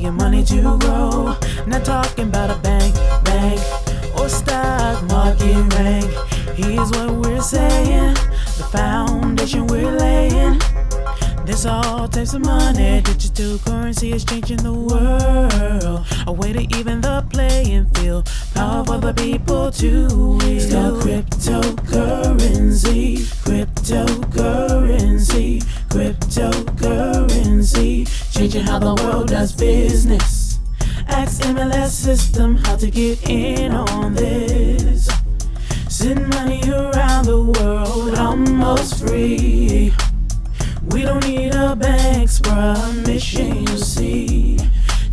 your money to grow. Not talking about a bank, or stock market rank. Here's what we're saying, the foundation we're laying. There's all types of money, digital currency is changing the world. A way to even the playing field, power for the people to wield. It's called cryptocurrency, cryptocurrency, cryptocurrency, changing how the world does business. Ask MLS system how to get in on this. Send money around the world almost free. We don't need a bank's permission, you see.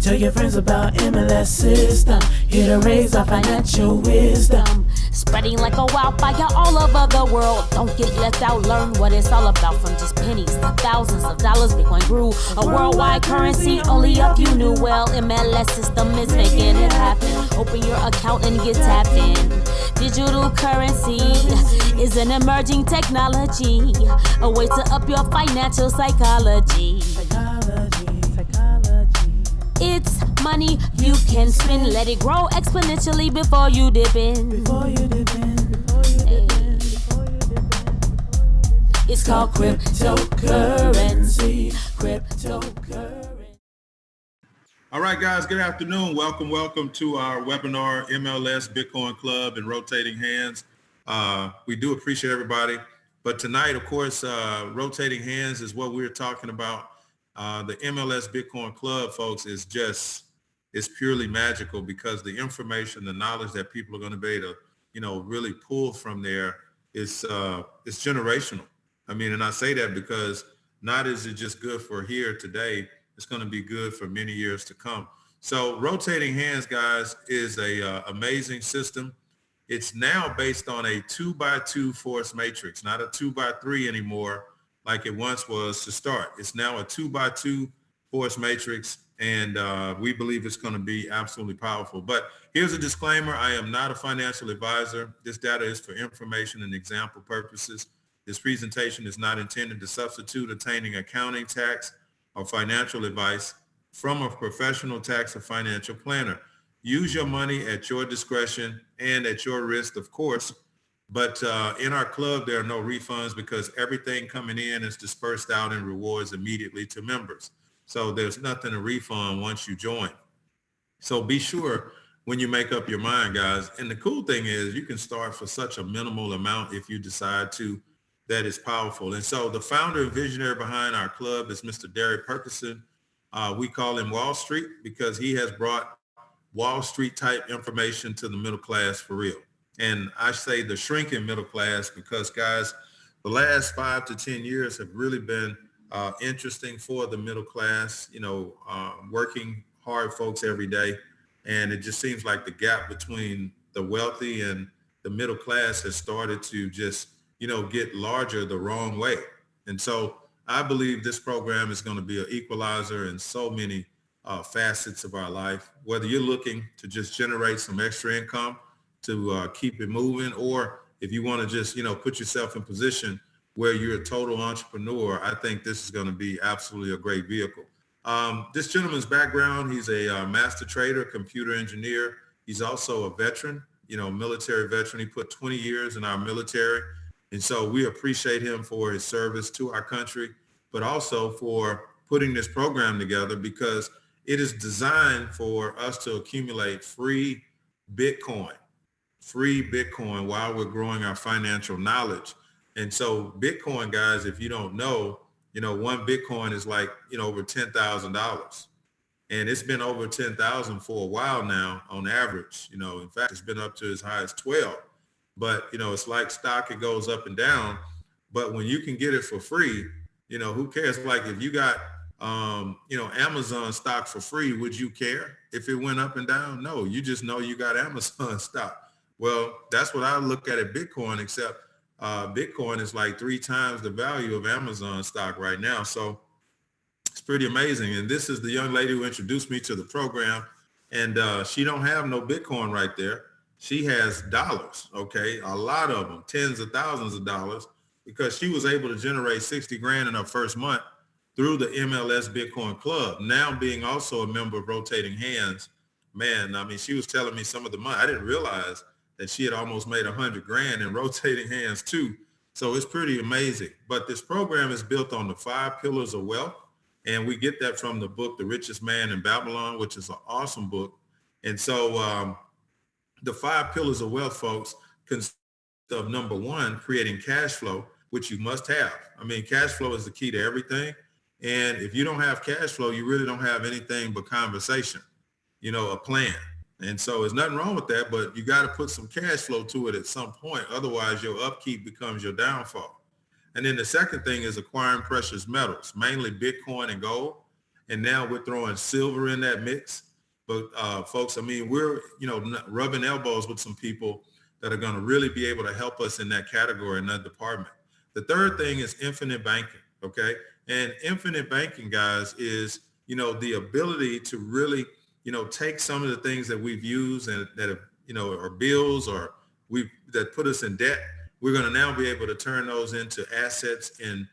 Tell your friends about MLS system, here to raise our financial wisdom. Spreading like a wildfire all over the world. Don't get left out, learn what it's all about. From just pennies to thousands of dollars, Bitcoin grew a worldwide currency. Only a few knew well. MLS system is making it happen. Open your account and get tapped in. Digital currency is an emerging technology, a way to up your financial psychology. It's money you can spend. Let it grow exponentially before you dip in. It's called cryptocurrency. All right, guys, good afternoon. Welcome to our webinar, MLS, Bitcoin Club, and Rotating Hands. We do appreciate everybody. But tonight, of course, Rotating Hands is what we're talking about. The MLS Bitcoin Club, folks, is purely magical because the information, the knowledge that people are going to be able to, really pull from there is it's generational. I mean, and I say that because not is it just good for here today, it's going to be good for many years to come. So Rotating Hands, guys, is a amazing system. It's now based on a 2x2 force matrix, not a 2x3 anymore like it once was to start. It's now a 2x2 force matrix, and we believe it's going to be absolutely powerful. But here's a disclaimer. I am not a financial advisor. This data is for information and example purposes. This presentation is not intended to substitute obtaining accounting, tax, or financial advice from a professional tax or financial planner. Use your money at your discretion and at your risk, of course. But in our club, there are no refunds because everything coming in is dispersed out in rewards immediately to members. So there's nothing to refund once you join. So be sure when you make up your mind, guys. And the cool thing is you can start for such a minimal amount if you decide to. That is powerful. And so the founder and visionary behind our club is Mr. Derek Perkison. We call him Wall Street because he has brought Wall Street type information to the middle class for real. And I say the shrinking middle class because, guys, the last 5 to 10 years have really been interesting for the middle class, working hard folks every day. And it just seems like the gap between the wealthy and the middle class has started to just get larger the wrong way. And so I believe this program is going to be an equalizer in so many facets of our life, whether you're looking to just generate some extra income to keep it moving, or if you want to just, put yourself in position where you're a total entrepreneur, I think this is going to be absolutely a great vehicle. This gentleman's background, he's a master trader, computer engineer. He's also a veteran, military veteran. He put 20 years in our military. And so we appreciate him for his service to our country, but also for putting this program together because it is designed for us to accumulate free Bitcoin while we're growing our financial knowledge. And so Bitcoin, guys, if you don't know, one Bitcoin is like, over $10,000. And it's been over 10,000 for a while now on average. In fact, it's been up to as high as 12. But, it's like stock, it goes up and down. But when you can get it for free, who cares? Like if you got, Amazon stock for free, would you care if it went up and down? No, you just know you got Amazon stock. Well, that's what I look at Bitcoin, except Bitcoin is like 3 times the value of Amazon stock right now. So it's pretty amazing. And this is the young lady who introduced me to the program. And she don't have no Bitcoin right there. She has dollars, okay, a lot of them, tens of thousands of dollars, because she was able to generate 60 grand in her first month. through the MLS Bitcoin Club. Now being also a member of Rotating Hands, man, I mean, she was telling me some of the money. I didn't realize that she had almost made 100 grand in Rotating Hands too. So it's pretty amazing. But this program is built on the 5 pillars of wealth. And we get that from the book, The Richest Man in Babylon, which is an awesome book. And so the 5 pillars of wealth, folks, consist of number 1, creating cash flow, which you must have. I mean, cash flow is the key to everything. And if you don't have cash flow, you really don't have anything but conversation, a plan. And so there's nothing wrong with that, but you got to put some cash flow to it at some point. Otherwise, your upkeep becomes your downfall. And then the second thing is acquiring precious metals, mainly Bitcoin and gold. And now we're throwing silver in that mix. But folks, I mean, we're, rubbing elbows with some people that are going to really be able to help us in that category, in that department. The third thing is infinite banking, okay? And infinite banking, guys, is, the ability to really, take some of the things that we've used and that have, are bills or that put us in debt. We're going to now be able to turn those into assets and,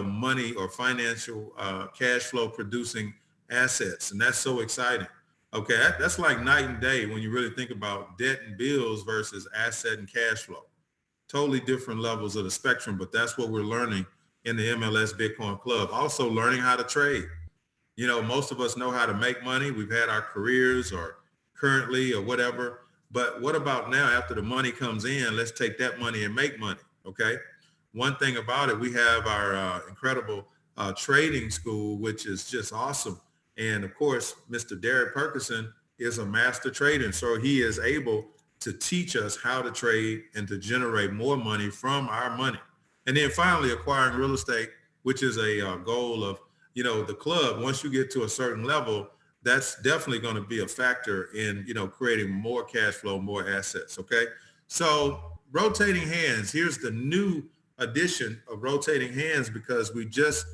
money or financial cash flow producing assets. And that's so exciting. Okay, that's like night and day when you really think about debt and bills versus asset and cash flow. Totally different levels of the spectrum, but that's what we're learning in the MLS Bitcoin Club. Also learning how to trade. Most of us know how to make money. We've had our careers or currently or whatever. But what about now after the money comes in, let's take that money and make money, okay? One thing about it, we have our incredible trading school, which is just awesome. And of course, Mr. Derek Perkinson is a master trader. So he is able to teach us how to trade and to generate more money from our money. And then finally, acquiring real estate, which is a goal of, the club. Once you get to a certain level, that's definitely going to be a factor in, creating more cash flow, more assets. Okay. So Rotating Hands, here's the new edition of Rotating Hands, because we just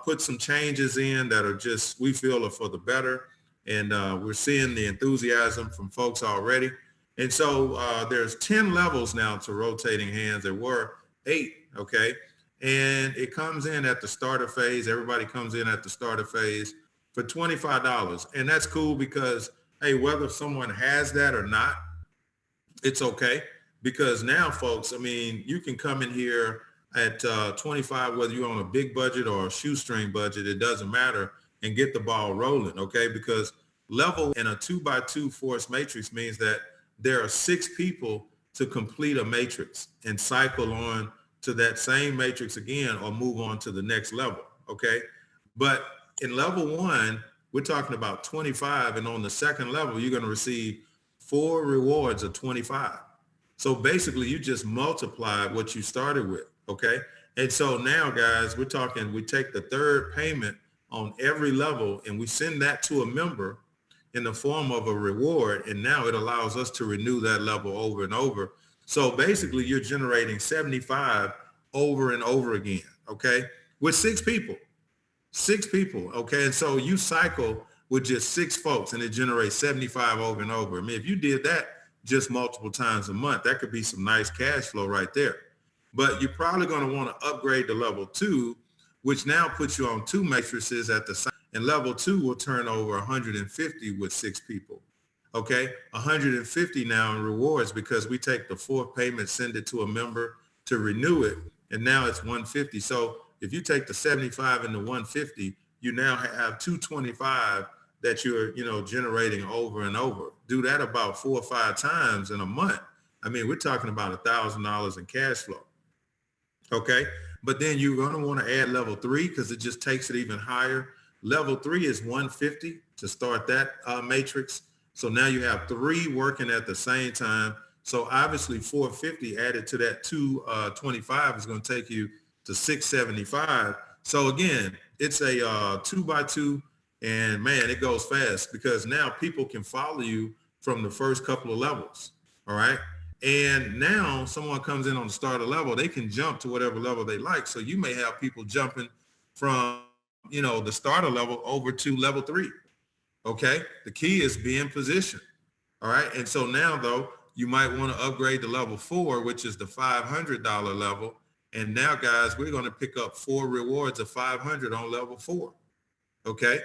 put some changes in that are just, we feel are for the better. And we're seeing the enthusiasm from folks already. And so there's 10 levels now to Rotating Hands. There were 8. Okay. And it comes in at the starter phase. Everybody comes in at the starter phase for $25. And that's cool because, hey, whether someone has that or not, it's okay. Because now, folks, I mean, you can come in here at 25, whether you're on a big budget or a shoestring budget, it doesn't matter, and get the ball rolling, okay? Because level in a 2x2 force matrix means that there are 6 people to complete a matrix and cycle on to that same matrix again or move on to the next level, okay? But in level 1, we're talking about 25, and on the second level, you're going to receive 4 rewards of 25. So basically, you just multiplied what you started with, okay? And so now, guys, we take the third payment on every level, and we send that to a member in the form of a reward, and now it allows us to renew that level over and over. So basically, you're generating 75 over and over again, okay, with 6 people. 6 people, okay? And so you cycle with just 6 folks, and it generates 75 over and over. I mean, if you did that just multiple times a month, that could be some nice cash flow right there. But you're probably going to want to upgrade to level 2, which now puts you on 2 matrices at the same. And level 2 will turn over 150 with 6 people. Okay, 150 now in rewards because we take the 4th payment, send it to a member to renew it, and now it's 150. So if you take the 75 and the 150, you now have 225 that you're, generating over and over. Do that about 4 or 5 times in a month. I mean, we're talking about $1,000 in cash flow. Okay, but then you're going to want to add level 3 because it just takes it even higher. Level 3 is 150 to start that matrix. So now you have 3 working at the same time. So obviously 450 added to that 225 is going to take you to 675. So again, it's a 2x2, and man, it goes fast because now people can follow you from the first couple of levels. All right. And now someone comes in on the starter level, they can jump to whatever level they like. So you may have people jumping from, the starter level over to level 3. Okay. The key is being positioned. All right. And so now though, you might want to upgrade to level 4, which is the $500 level. And now, guys, we're going to pick up 4 rewards of 500 on level 4. Okay,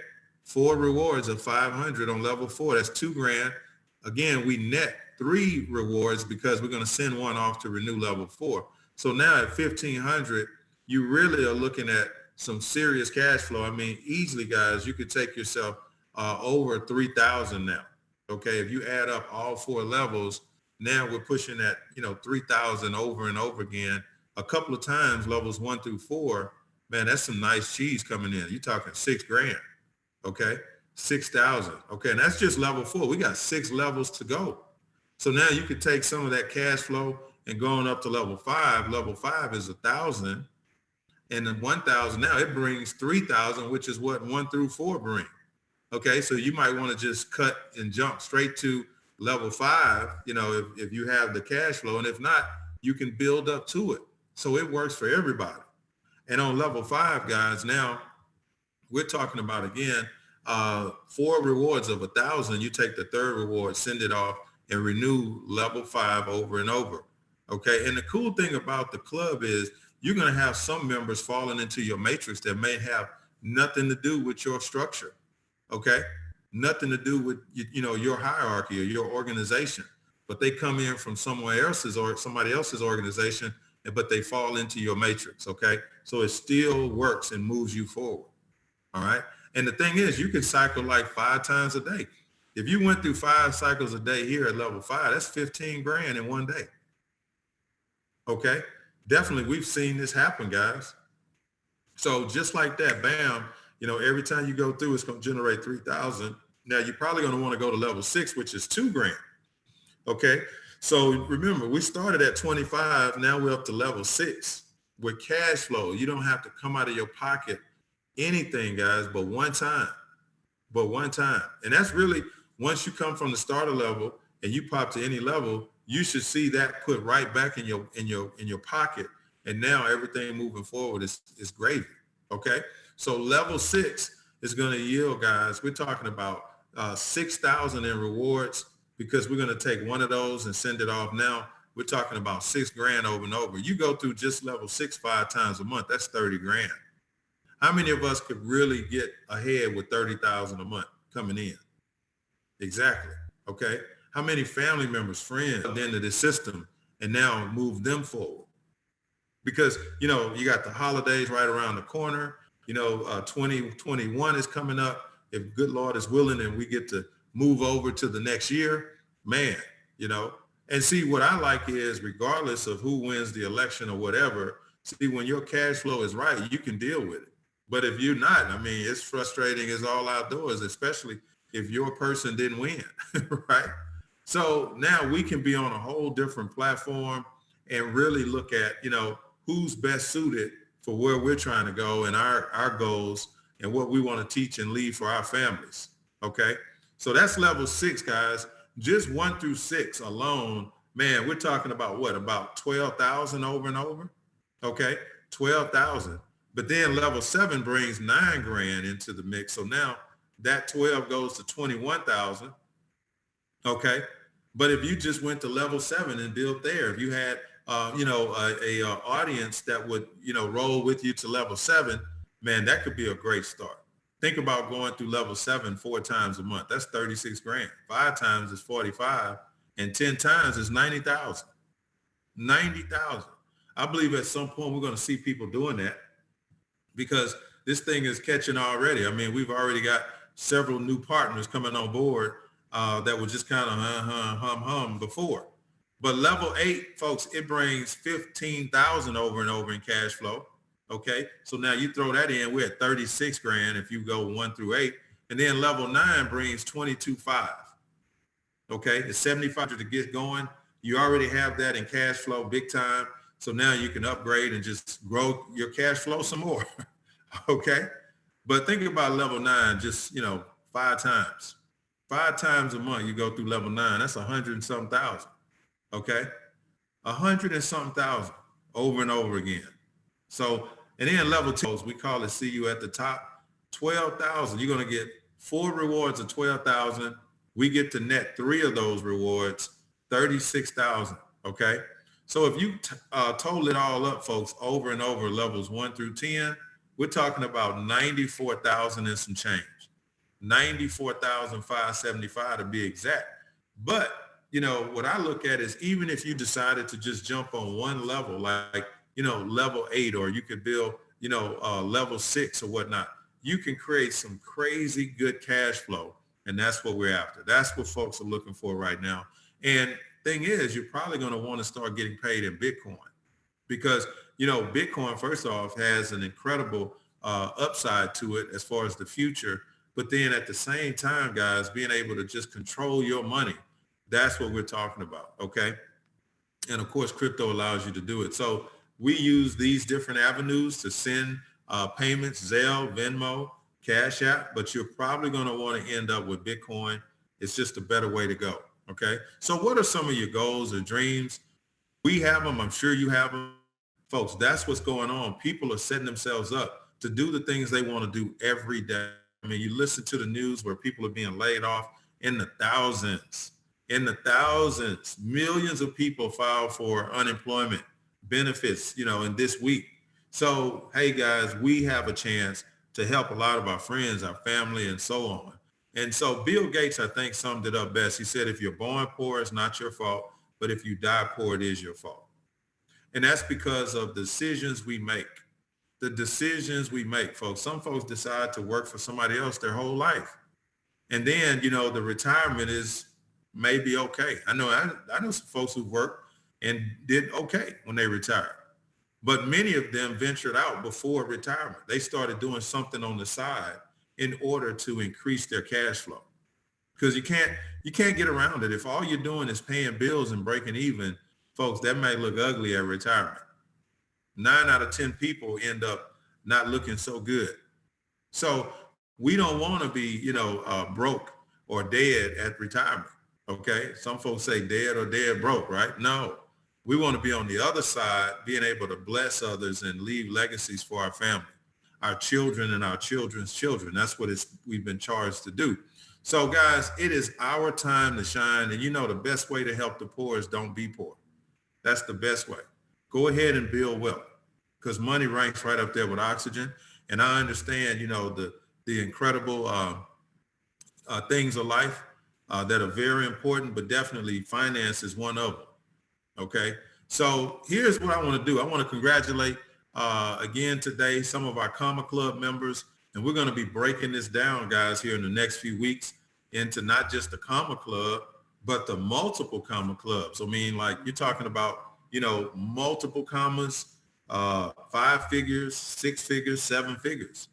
4 rewards of 500 on level 4. That's $2,000. Again, we net 3 rewards because we're going to send one off to renew level 4. So now at 1,500, you really are looking at some serious cash flow. I mean, easily, guys, you could take yourself over 3,000 now. Okay, if you add up all 4 levels, now we're pushing at 3,000 over and over again. A couple of times, levels 1 through 4, man, that's some nice cheese coming in. You're talking $6,000, okay? 6,000, okay? And that's just level 4. We got 6 levels to go. So now you could take some of that cash flow and going up to level 5. Level 5 is 1,000, and then 1,000 now it brings 3,000, which is what 1 through 4 bring. Okay, so you might want to just cut and jump straight to level 5, if you have the cash flow, and if not, you can build up to it. So it works for everybody. And on level 5, guys, now we're talking about, again, 4 rewards of 1,000. You take the 3rd reward, send it off, and renew level 5 over and over. Okay. And the cool thing about the club is you're going to have some members falling into your matrix that may have nothing to do with your structure. Okay. Nothing to do with, your hierarchy or your organization, but they come in from somewhere else's or somebody else's organization, but they fall into your matrix. Okay. So it still works and moves you forward. All right. And the thing is, you can cycle like 5 times a day. If you went through 5 cycles a day here at level 5, that's $15,000 in one day. Okay. Definitely. We've seen this happen, guys. So just like that, bam, every time you go through, it's going to generate 3,000. Now you're probably going to want to go to level 6, which is $2,000. Okay. So remember, we started at 25. Now we're up to level 6 with cash flow. You don't have to come out of your pocket anything, guys, but one time. And that's really, once you come from the starter level and you pop to any level, you should see that put right back in your pocket. And now everything moving forward is gravy. Okay. So level 6 is going to yield, guys. We're talking about 6,000 in rewards, because we're going to take one of those and send it off. Now we're talking about $6,000 over and over. You go through just level 6 5 times a month, that's $30,000. How many of us could really get ahead with 30,000 a month coming in? Exactly. Okay. How many family members, friends into this system and now move them forward? Because, you got the holidays right around the corner. 2021 is coming up. If good Lord is willing and we get to move over to the next year, man, and see, what I like is, regardless of who wins the election or whatever, see, when your cash flow is right, you can deal with it. But if you're not, I mean, it's frustrating as all outdoors, especially if your person didn't win, right? So now we can be on a whole different platform and really look at, who's best suited for where we're trying to go and our goals and what we want to teach and leave for our families. Okay. So that's level 6, guys. Just 1 through 6 alone, man, we're talking about what? About 12,000 over and over. Okay. 12,000. But then level 7 brings $9,000 into the mix. So now that 12 goes to 21,000. Okay. But if you just went to level 7 and built there, if you had, a audience that would, roll with you to level 7, man, that could be a great start. Think about going through level 7 4 times a month. That's $36,000. 5 times is 45, and 10 times is 90,000. 90,000. I believe at some point we're going to see people doing that, because this thing is catching already. I mean, we've already got several new partners coming on board that were just kind of hum before. But level 8, folks, it brings 15,000 over and over in cash flow. Okay, so now you throw that in, we're at 36,000 if you go 1 through 8. And then level 9 brings 22,500. Okay, it's 7,500 to get going. You already have that in cash flow big time. So now you can upgrade and just grow your cash flow some more. Okay, but think about level 9, just, 5 times. 5 times a month you go through level 9, that's 100 and something thousand. Okay, 100 and something thousand over and over again. So, and then level 2, we call it see you at the top, 12,000. You're going to get 4 rewards of 12,000. We get to net 3 of those rewards, 36,000. Okay. So if you total it all up, folks, over and over, levels 1 through 10, we're talking about 94,000 and some change. 94,575 to be exact. But, what I look at is even if you decided to just jump on one level, like, level 8, or you could build, level 6 or whatnot, you can create some crazy good cash flow. And that's what we're after. That's what folks are looking for right now. And thing is, you're probably going to want to start getting paid in Bitcoin because, Bitcoin, first off, has an incredible upside to it as far as the future. But then at the same time, guys, being able to just control your money, that's what we're talking about, okay? And of course, crypto allows you to do it. So we use these different avenues to send payments, Zelle, Venmo, Cash App, but you're probably going to want to end up with Bitcoin. It's just a better way to go, okay? So what are some of your goals or dreams? We have them. I'm sure you have them. Folks, that's what's going on. People are setting themselves up to do the things they want to do every day. I mean, you listen to the news where people are being laid off in the thousands. Millions of people filed for unemployment benefits, in this week. So, hey, guys, we have a chance to help a lot of our friends, our family, and so on. And so Bill Gates, I think, summed it up best. He said, if you're born poor, it's not your fault. But if you die poor, it is your fault. And that's because of decisions we make. The decisions we make, folks. Some folks decide to work for somebody else their whole life. And then, the retirement is maybe okay. I know some folks who worked and did okay when they retired. But many of them ventured out before retirement. They started doing something on the side in order to increase their cash flow. Because you can't get around it. If all you're doing is paying bills and breaking even, folks, that may look ugly at retirement. 9 out of 10 people end up not looking so good. So we don't want to be, broke or dead at retirement. Okay. Some folks say dead or dead broke, right? No, we want to be on the other side, being able to bless others and leave legacies for our family, our children and our children's children. That's what we've been charged to do. So guys, it is our time to shine. And the best way to help the poor is don't be poor. That's the best way. Go ahead and build wealth because money ranks right up there with oxygen. And I understand, the incredible things of life that are very important, but definitely finance is one of them. Okay. So here's what I want to do. I want to congratulate again today some of our Comma Club members, and we're going to be breaking this down, guys, here in the next few weeks into not just the Comma Club, but the multiple Comma Clubs. I mean, like you're talking about, multiple commas, 5 figures, 6 figures, 7 figures.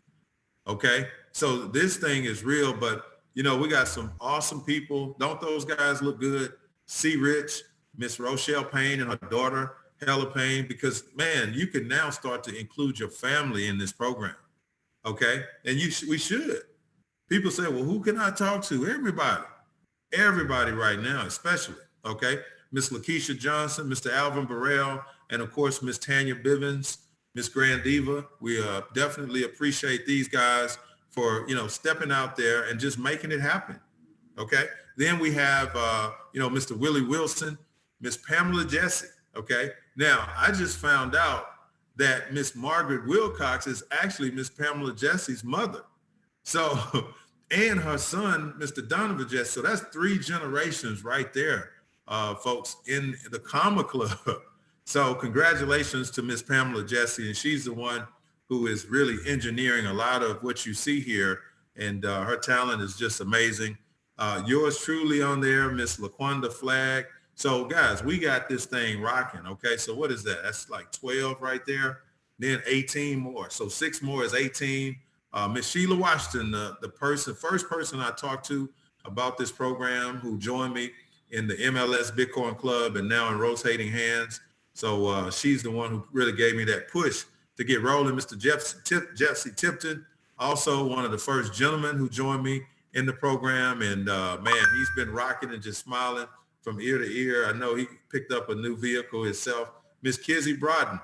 Okay. So this thing is real, but we got some awesome people. Don't those guys look good? C. Rich, Miss Rochelle Payne and her daughter, Hella Payne, because man, you can now start to include your family in this program. Okay. And we should. People say, well, who can I talk to? Everybody right now, especially. Okay. Miss Lakeisha Johnson, Mr. Alvin Burrell, and of course, Miss Tanya Bivens, Miss Grand Diva. We definitely appreciate these guys for, stepping out there and just making it happen. Okay. Then we have, Mr. Willie Wilson, Miss Pamela Jesse. Okay. Now, I just found out that Miss Margaret Wilcox is actually Miss Pamela Jesse's mother. So, and her son, Mr. Donovan Jesse. So that's 3 generations right there, folks, in the Comma Club. So congratulations to Miss Pamela Jesse. And she's the one who is really engineering a lot of what you see here. And her talent is just amazing. Yours truly on there, Miss LaQuanda Flagg. So guys, we got this thing rocking. Okay. So what is that? That's like 12 right there. Then 18 more. So 6 more is 18. Miss Sheila Washington, the first person I talked to about this program who joined me in the MLS Bitcoin Club and now in Rotating Hands. So she's the one who really gave me that push to get rolling. Mr. Jesse Tipton, also one of the first gentlemen who joined me in the program. And man, he's been rocking and just smiling from ear to ear. I know he picked up a new vehicle himself. Miss Kizzy Brodden.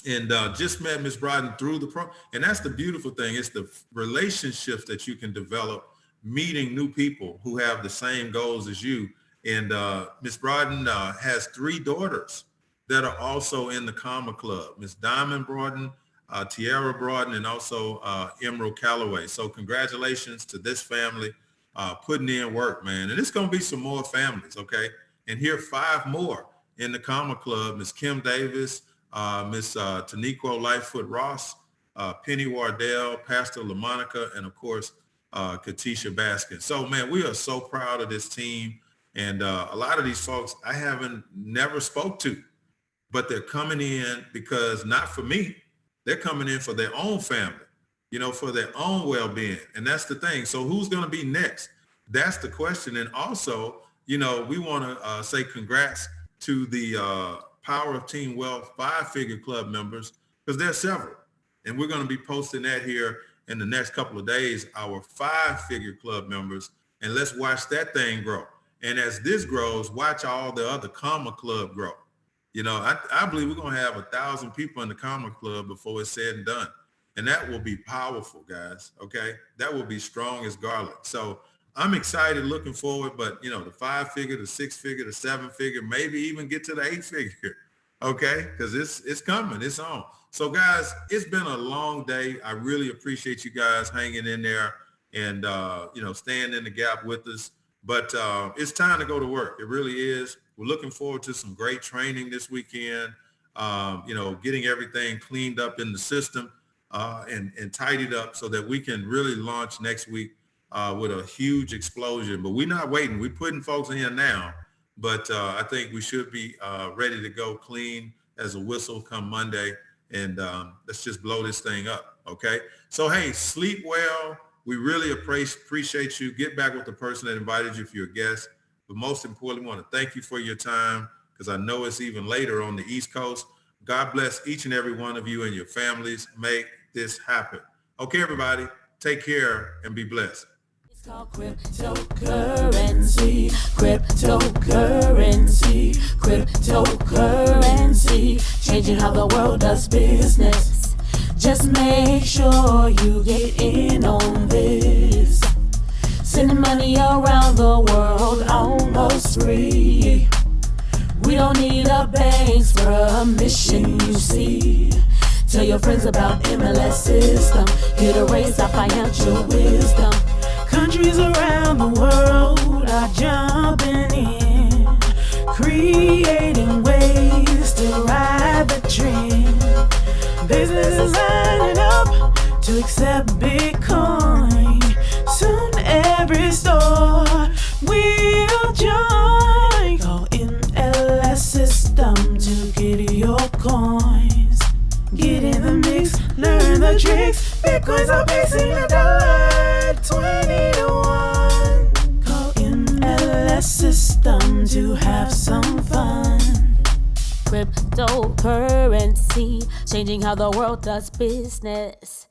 And just met Miss Brodden through the program. And that's the beautiful thing. It's the relationships that you can develop, meeting new people who have the same goals as you. And Miss Brodden has 3 daughters that are also in the Comma Club. Miss Diamond Broughton, Tiara Broughton, and also Emerald Calloway. So congratulations to this family putting in work, man. And it's going to be some more families, okay? And here are 5 more in the Comma Club: Miss Kim Davis, Miss Taniqua Lightfoot Ross, Penny Wardell, Pastor LaMonica, and of course, Katisha Baskin. So, man, we are so proud of this team. And a lot of these folks I haven't never spoke to, but they're coming in because not for me, they're coming in for their own family, for their own well-being. And that's the thing. So who's going to be next? That's the question. And also, we want to say congrats to the Power of Team Wealth 5-figure club members, because there's several. And we're going to be posting that here in the next couple of days, our 5-figure club members. And let's watch that thing grow. And as this grows, watch all the other Comma Club grow. I believe we're going to have 1,000 people in the Comma Club before it's said and done. And that will be powerful, guys. Okay. That will be strong as garlic. So I'm excited, looking forward, but the 5-figure, the 6-figure, the 7-figure, maybe even get to the 8-figure. Okay. Cause it's coming, it's on. So guys, it's been a long day. I really appreciate you guys hanging in there and, staying in the gap with us. But it's time to go to work. It really is. We're looking forward to some great training this weekend, getting everything cleaned up in the system and tidied up so that we can really launch next week with a huge explosion. But we're not waiting. We're putting folks in here now. But I think we should be ready to go clean as a whistle come Monday. And let's just blow this thing up. Okay. So, hey, sleep well. We really appreciate you. Get back with the person that invited you if you're a guest. But most importantly, we want to thank you for your time, because I know it's even later on the East Coast. God bless each and every one of you and your families. Make this happen. Okay, everybody, take care and be blessed. It's called cryptocurrency, cryptocurrency, cryptocurrency, changing how the world does business. Just make sure you get in on this. Sending money around the world almost free. We don't need a bank's permission, you see. Tell your friends about MLS system. Here to raise our financial wisdom. Countries around the world are jumping in, creating ways to ride the trend. Businesses lining up to accept Bitcoin. Soon every store will join. Call MLS system to get your coins. Get in the mix, learn the tricks. Bitcoins are pacing $1.20 to 1. Call MLS system to have some fun. Cryptocurrency, changing how the world does business.